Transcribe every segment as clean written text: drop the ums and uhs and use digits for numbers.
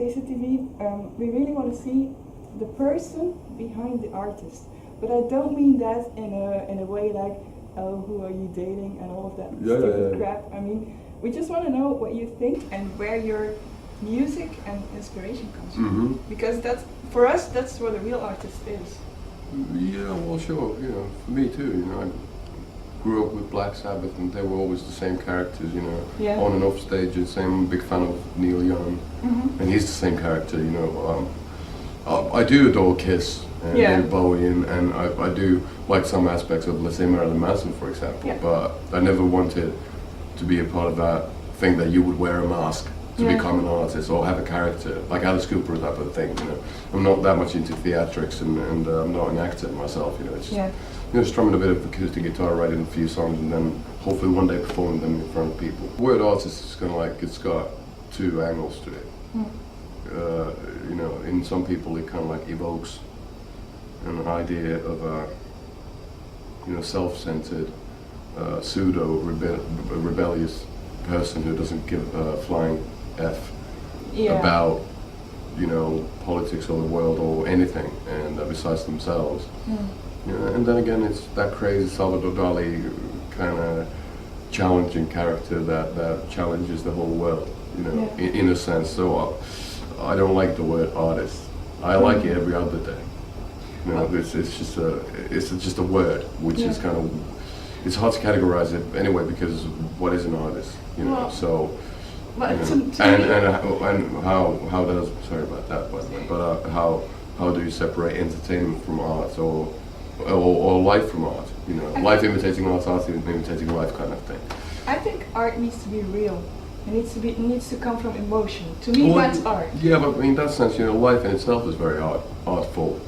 TV, we really want to see the person behind the artist. But I don't mean that in a way like, oh, who are you dating and all of that stupid crap. I mean, we just want to know what you think and where your music and inspiration comes from. Because that's, for us, that's what a real artist is. Yeah, well, sure. You know, for me too. You know, I grew up with Black Sabbath, and they were always the same characters. You know, on and off stage. And same big fan of Neil Young, and he's the same character. You know, I do adore Kiss and David Bowie, and I do like some aspects of, let's say, Marilyn Manson, for example. But I never wanted to be a part of that thing that you would wear a mask to become an artist or have a character, like Alice Cooper, that type of thing. You know, I'm not that much into theatrics, and I'm not an actor myself. You know, it's just, you know, strumming a bit of acoustic guitar, writing a few songs, and then hopefully one day performing them in front of people. The word artist is kind of like, it's got two angles to it. You know, in some people it kind of like evokes an idea of a, you know, self-centered, pseudo-rebellious person who doesn't give a flying F about, you know, politics or the world or anything, and besides themselves. You know, and then again, it's that crazy Salvador Dali kind of challenging character that challenges the whole world, you know, in a sense. So I don't like the word artist. I like it every other day. You know, it's just a word, which is kind of, it's hard to categorize it anyway, because what is an artist? You know, so. But you know, and how does, sorry about that, by the way, but how do you separate entertainment from art, or life from art? You know, life imitating art, art imitating life, kind of thing. I think art needs to be real. It needs to come from emotion. To me, that's art. Yeah, but in that sense, you know, life in itself is very artful.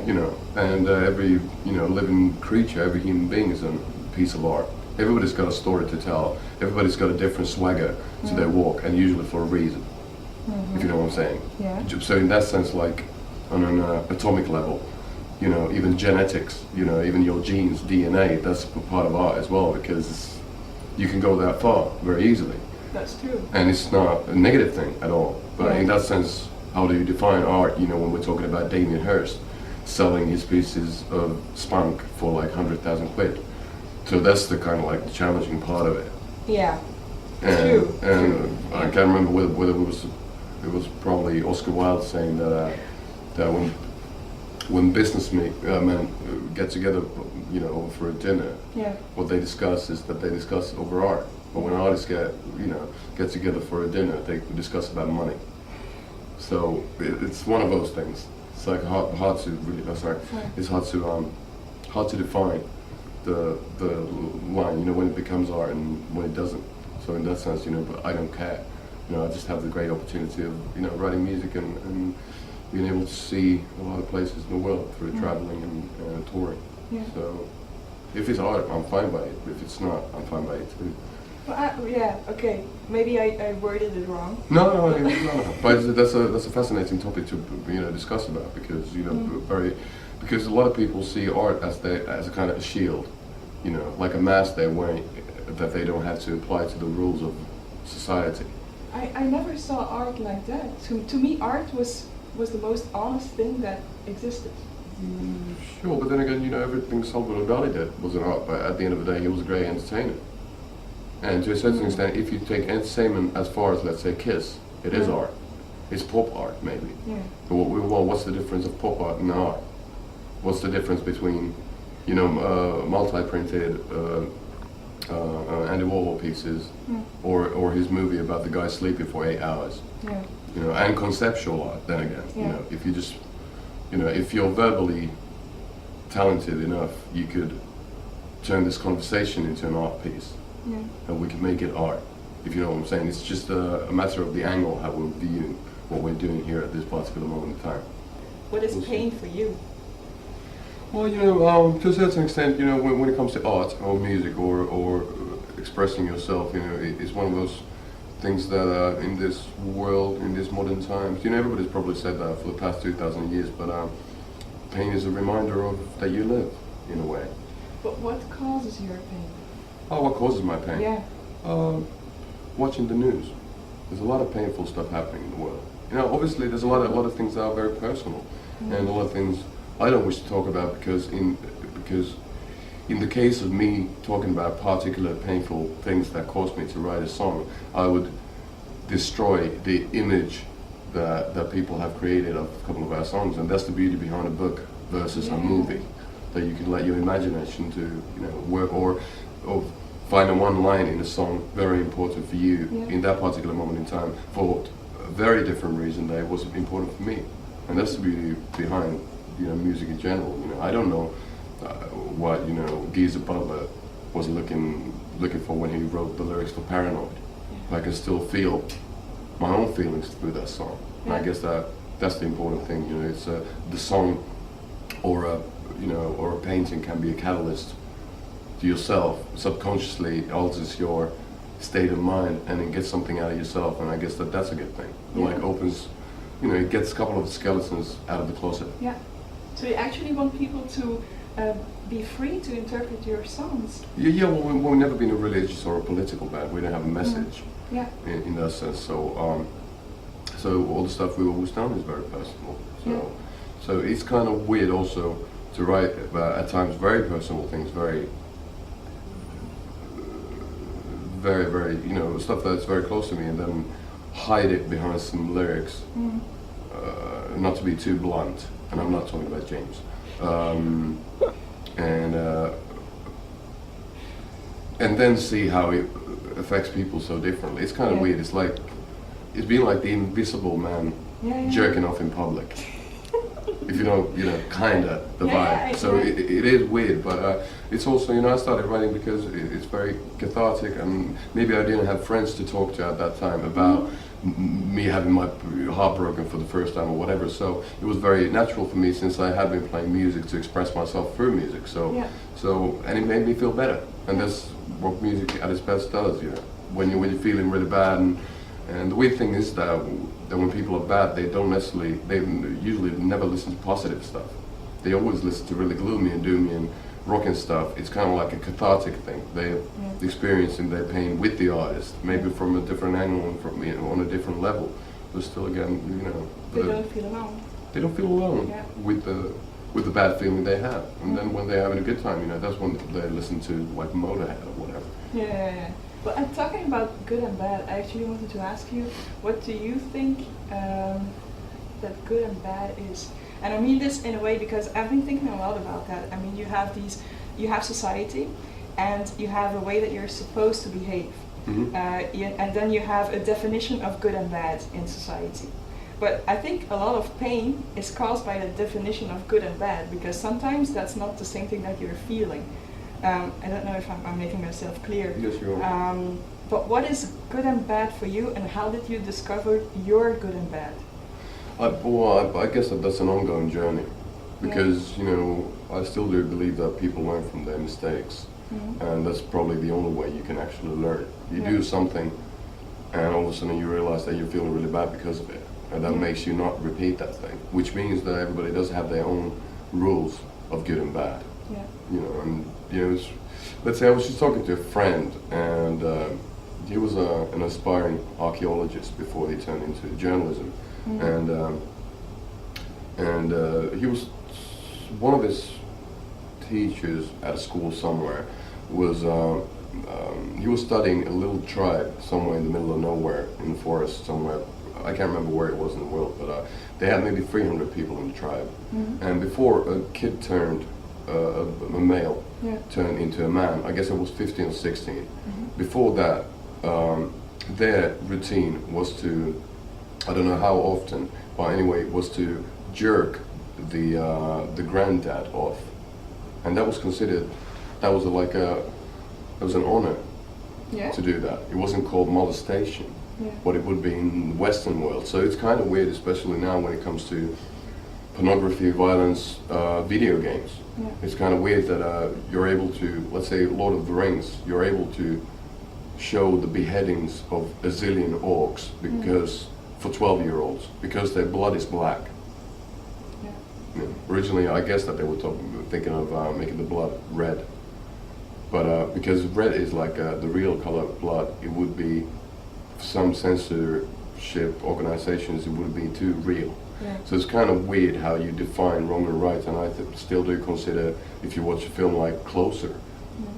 You know, and every, you know, living creature, every human being is a piece of art. Everybody's got a story to tell. Everybody's got a different swagger to their walk, and usually for a reason. If you know what I'm saying. So in that sense, like on an atomic level, you know, even genetics, you know, even your genes, DNA, that's part of art as well, because you can go that far very easily. That's true. And it's not a negative thing at all. But in that sense, how do you define art? You know, when we're talking about Damien Hirst selling his pieces of spunk for like 100,000 quid. So that's the kind of like the challenging part of it. Yeah. And I can't remember whether it was probably Oscar Wilde saying that when businessmen get together, you know, over for a dinner, what they discuss is that they discuss over art. But when artists get together for a dinner, they discuss about money. So it's one of those things. It's like hard to really. It's hard to define the line. You know, when it becomes art and when it doesn't. So in that sense, you know, but I don't care. You know, I just have the great opportunity of, you know, writing music and being able to see a lot of places in the world through traveling and touring. So if it's art, I'm fine by it. If it's not, I'm fine by it too. Well, okay. Maybe I worded it wrong. No. But that's a fascinating topic to, you know, discuss about, because, you know, because a lot of people see art as a kind of a shield, you know, like a mask they're wearing that they don't have to apply to the rules of society. I never saw art like that. To me, art was the most honest thing that existed. Sure, but then again, you know, everything Salvador Dali did was an art, but at the end of the day, he was a great entertainer. And to a certain extent, if you take entertainment as far as, let's say, Kiss, it is art. It's pop art, maybe. But what's the difference of pop art and art? What's the difference between, you know, multi-printed Andy Warhol pieces, or his movie about the guy sleeping for 8 hours? You know, and conceptual art. Then again, you know, if you just, you know, if you're verbally talented enough, you could turn this conversation into an art piece. And we can make it art, if you know what I'm saying. It's just a matter of the angle, how we're viewing what we're doing here at this particular moment in time. What is pain for you? Well, you know, to a certain extent, you know, when it comes to art or music or expressing yourself, you know, it's one of those things that in this world, in these modern times, you know, everybody's probably said that for the past 2,000 years, but pain is a reminder of that you live, in a way. But what causes your pain? Oh, what causes my pain? Watching the news. There's a lot of painful stuff happening in the world. You know, obviously there's a lot of things that are very personal, and a lot of things I don't wish to talk about because in the case of me talking about particular painful things that caused me to write a song, I would destroy the image that people have created of a couple of our songs, and that's the beauty behind a book versus a movie, that you can let your imagination to, you know, work or find a one line in a song very important for you in that particular moment in time for a very different reason that it was important for me, and that's the beauty behind, you know, music in general. You know, I don't know what, you know, Geezer Butler was looking for when he wrote the lyrics for Paranoid. I can still feel my own feelings through that song. And I guess that's the important thing. You know, it's the song or a painting can be a catalyst to yourself. Subconsciously it alters your state of mind and it gets something out of yourself. And I guess that's a good thing. It like opens, you know, it gets a couple of skeletons out of the closet. Yeah. So you actually want people to be free to interpret your songs? Yeah. Well, we've never been a religious or a political band. We don't have a message. Yeah. In that sense. So all the stuff we've always done is very personal. So it's kind of weird also to write about at times very personal things, very, you know, stuff that's very close to me, and then hide it behind some lyrics. Not to be too blunt, and I'm not talking about James. And then see how it affects people so differently. It's kind of weird. It's like it's been like the invisible man jerking off in public. If you know, kinda the vibe. So it is weird, but it's also, you know, I started writing because it's very cathartic, and maybe I didn't have friends to talk to at that time about me having my heart broken for the first time or whatever. So it was very natural for me, since I had been playing music, to express myself through music. And it made me feel better, and that's what music at its best does. You know, when you're feeling really bad, and the weird thing is that when people are bad, they usually never listen to positive stuff. They always listen to really gloomy and doomy and rocking stuff. It's kind of like a cathartic thing. They're experiencing their pain with the artist, maybe from a different angle and from, you know, on a different level. But still, again, you know, they don't feel alone. They don't feel alone with the bad feeling they have. And then when they're having a good time, you know, that's when they listen to like Motorhead or whatever. Yeah. Well, I'm talking about good and bad. I actually wanted to ask you, what do you think that good and bad is? And I mean this in a way because I've been thinking a lot about that. I mean, you have society, and you have a way that you're supposed to behave. And then you have a definition of good and bad in society. But I think a lot of pain is caused by the definition of good and bad, because sometimes that's not the same thing that you're feeling. I don't know if I'm making myself clear. Yes, you are. But what is good and bad for you, and how did you discover your good and bad? I guess that's an ongoing journey, because you know, I still do believe that people learn from their mistakes, and that's probably the only way you can actually learn. You do something, and all of a sudden you realize that you're feeling really bad because of it, and that makes you not repeat that thing, which means that everybody does have their own rules of good and bad. You know, and you know, let's say I was just talking to a friend, and he was an aspiring archaeologist before he turned into journalism, and he was one of his teachers at a school somewhere was he was studying a little tribe somewhere in the middle of nowhere in the forest somewhere. I can't remember where it was in the world, but they had maybe 300 people in the tribe, and before a kid turned a male turned into a man, I guess it was 15 or 16. Before that, their routine was to, I don't know how often, but anyway, was to jerk the granddad off, and that was considered, that was an honor to do that. It wasn't called molestation, what it would be in the Western world. So it's kind of weird, especially now when it comes to pornography, violence, video games. It's kind of weird that you're able to, let's say Lord of the Rings, you're able to show the beheadings of a zillion orcs because for 12-year-olds, because their blood is black. You know, originally, I guess that they were thinking of making the blood red, but because red is like the real color of blood, it would be some censor censorship organizations, it would be too real. Yeah. So it's kind of weird how you define wrong and right, and I still do consider, if you watch a film like Closer,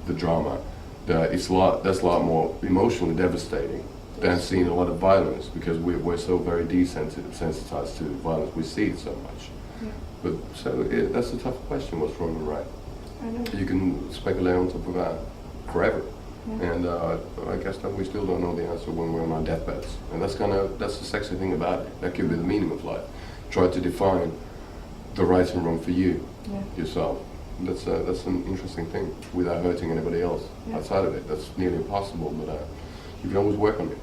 the drama, that's a lot more emotionally devastating than seeing a lot of violence, because we're so very desensitized to violence, we see it so much. Yeah. But so that's a tough question, what's wrong and right. I know. You can speculate on top of that forever. Yeah. And I guess that we still don't know the answer when we're on our deathbeds. And that's the sexy thing about it. That could be the meaning of life. Try to define the right and wrong for you, yourself. That's an interesting thing without hurting anybody else outside of it. That's nearly impossible, but you can always work on it.